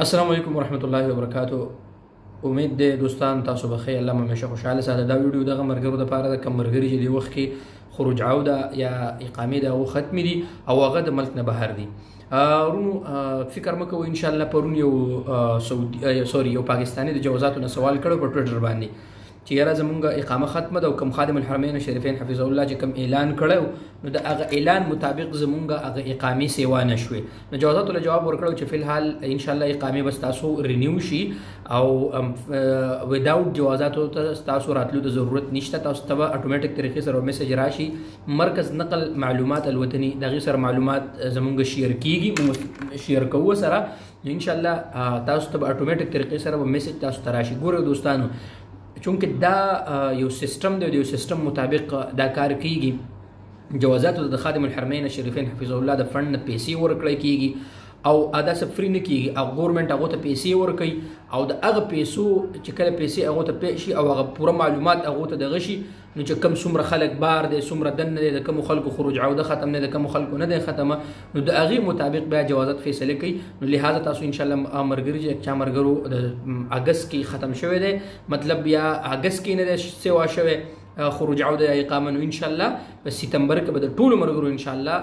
السلام علیکم ورحمۃ اللہ وبرکاتہ. امید ده دوستان تاسو بخیر. الله مو همیشه خوشاله ساته. دا ویډیو دغه مرګرو د پاره د کم مرګري چې دی وخت کې خروج عوده یا اقامه ده او ختم دي او هغه د ملک نه بهر دي. ورونو فکر مکو ان شاء الله پرون یو پاکستاني د جوازاتو نه سوال کړو په ټویټر باندې چې یاره زمونږ اقامه ختمه ده او کوم خادم الحرمین شریفین حفظه الله چې کوم اعلان کړو نو د هغه اعلان مطابق زمونږ هغه اقامه سیوا نشوي. نو جوازاتو له جواب ورکړو چې فلحال ان شاء الله اقامه بس تاسو رینیو شي او وداوت جوازاتو ته تاسو راتلو د ضرورت نشته. تاسو ته اتوماتیک طریقې سره میسج راشي مرکز نقل معلومات الوطني دغه سره معلومات زمونږ شیر کیږي شیر کوو سره ان شاء الله تاسو ته اتوماتیک طریقې سره میسج تاسو ته راشي. ګوره دوستانو چونکه دا یو سیستم دی یو سیستم مطابق دا کار کیږي. جوازاتو د خادم الحرمین شریفین حفظه الله د فند پیسې ورکړی کیږي او ادا سفری نه کیږي او ګورنمنت هغه ته پیسې ورکوي او د هغه پیسو چې کله پیسې هغه ته پیښ شي او هغه پوره معلومات هغه ته دغه شي نو چې کم څومره خلک بار دي څومره دن دي د کوم خلکو خروج عوده ختم نه د کوم خلکو نه دی ختمه نو د هغه مطابق بیا جوازات فیصله کوي. نو لہذا تاسو ان شاء الله مرګري چې چا مرګرو د اگست کې ختم شوی دی مطلب بیا اگست کې نه دی سیوا شوی خروج عوده یا اقامه نو ان شاء الله په سپتمبر کې به د ټولو مرګرو ان شاء الله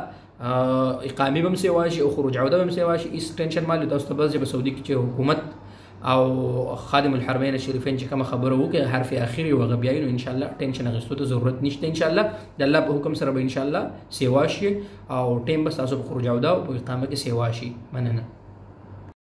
اقامه بم سیوا شي او خروج عوده بم سیوا شي. هیڅ ټینشن مال تاسو ته بس په سعودي کې چې حکومت او خادم الحرمین شریفین چې کوم خبره وکړي حرف اخیری او غبیاین ان شاء الله ټینشن غوښتو ته ضرورت نشته. ان شاء الله د الله په حکم سره به ان شاء الله سیوا شي او ټیم بس تاسو په خروج عوده او په اقامه کې سیوا شي. مننه.